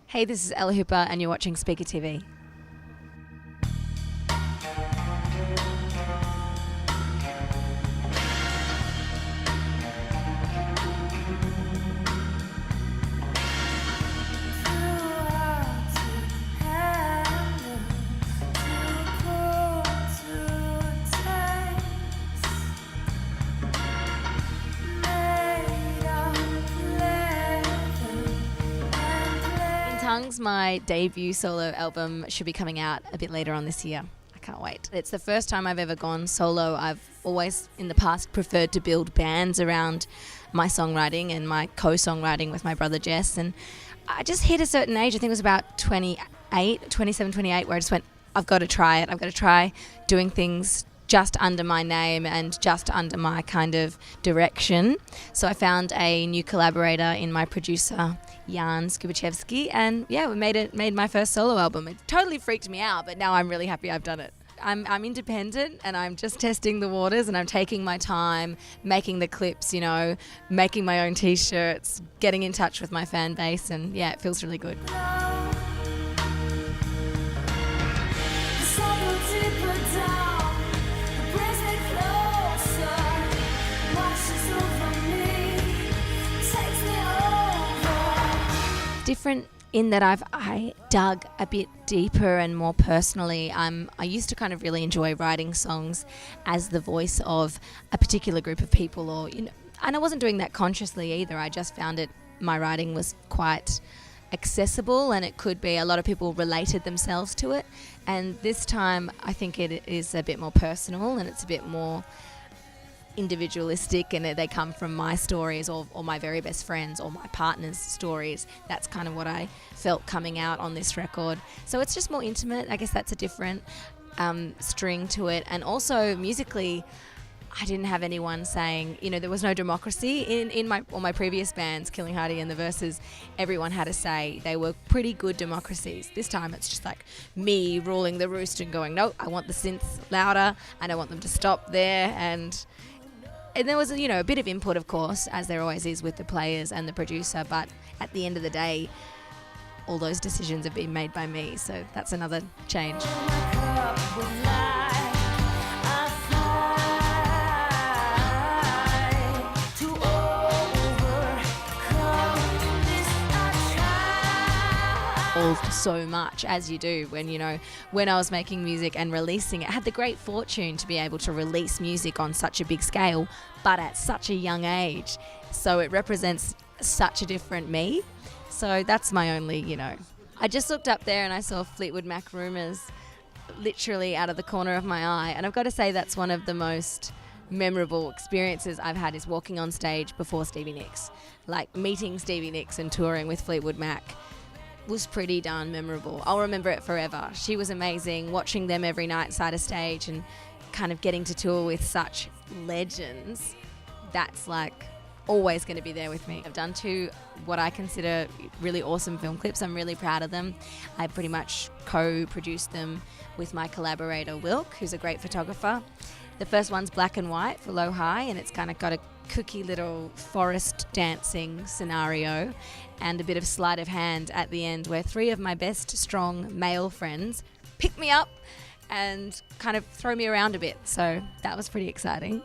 Hey, this is Ella Hooper and you're watching Speaker TV. Tongues, my debut solo album, should be coming out a bit later on this year. I can't wait. It's the first time I've ever gone solo. I've always in the past preferred to build bands around my songwriting and my co-songwriting with my brother Jess, and I just hit a certain age, I think it was about 27, 28, where I just went, I've got to try it. I've got to try doing things just under my name and just under my kind of direction. So I found a new collaborator in my producer, Jan Skubachevsky, and yeah, we made my first solo album. It totally freaked me out, but now I'm really happy I've done it. I'm independent and I'm just testing the waters and I'm taking my time, making the clips, making my own t-shirts, getting in touch with my fan base, and yeah, it feels really good. Different in that I dug a bit deeper and more personally. I used to kind of really enjoy writing songs as the voice of a particular group of people, or and I wasn't doing that consciously either. I just found my writing was quite accessible, and it could be a lot of people related themselves to it. And this time, I think it is a bit more personal and it's a bit more individualistic, and they come from my stories or my very best friends or my partner's stories. That's kind of what I felt coming out on this record. So it's just more intimate. I guess that's a different string to it. And also musically, I didn't have anyone saying, there was no democracy in my previous bands, Killing Hardy and the Verses. Everyone had a say. They were pretty good democracies. This time it's just like me ruling the roost and going, no, I want the synths louder and I want them to stop there. And there was, a bit of input, of course, as there always is with the players and the producer. But at the end of the day, all those decisions have been made by me. So that's another change. So much, as you do when I was making music and releasing it. I had the great fortune to be able to release music on such a big scale, but at such a young age. So it represents such a different me. So that's my only, I just looked up there and I saw Fleetwood Mac Rumours literally out of the corner of my eye. And I've got to say that's one of the most memorable experiences I've had, is walking on stage before Stevie Nicks. Like meeting Stevie Nicks and touring with Fleetwood Mac was pretty darn memorable. I'll remember it forever. She was amazing, watching them every night side of stage and kind of getting to tour with such legends. That's like always going to be there with me. I've done 2 what I consider really awesome film clips. I'm really proud of them. I pretty much co-produced them with my collaborator Wilk, who's a great photographer. The first one's black and white for Low High, and it's kind of got a cookie little forest dancing scenario and a bit of sleight of hand at the end, where 3 of my best strong male friends pick me up and kind of throw me around a bit. So that was pretty exciting.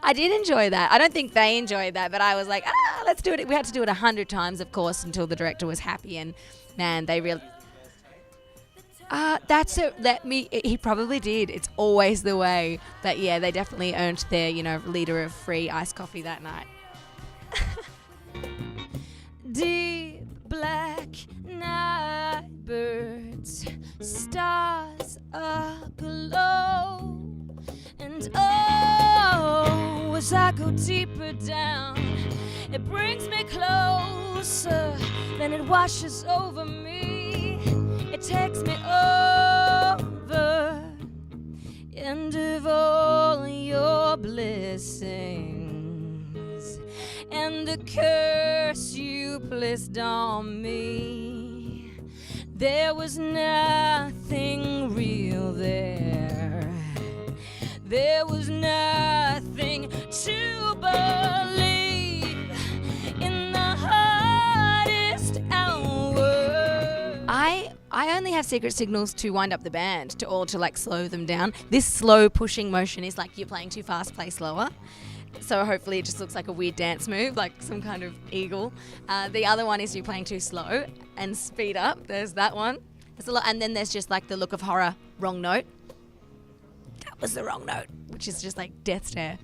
I did enjoy that. I don't think they enjoyed that, but I was like, let's do it. We had to do it 100 times, of course, until the director was happy. And man, they really... that's it. He probably did. It's always the way. But yeah, they definitely earned their, liter of free iced coffee that night. Deep black night birds, stars aglow, and oh, as I go deeper down, it brings me closer, then it washes over me. It takes me over, and of all your blessings and the curse you placed on me, there was nothing real there. There was nothing to believe in the hardest hour. I only have secret signals to wind up the band, to like slow them down. This slow pushing motion is like you're playing too fast, play slower. So hopefully it just looks like a weird dance move, like some kind of eagle. The other one is you playing too slow and speed up. There's that one. There's a lot, and then there's just like the look of horror, wrong note. That was the wrong note, which is just like death stare.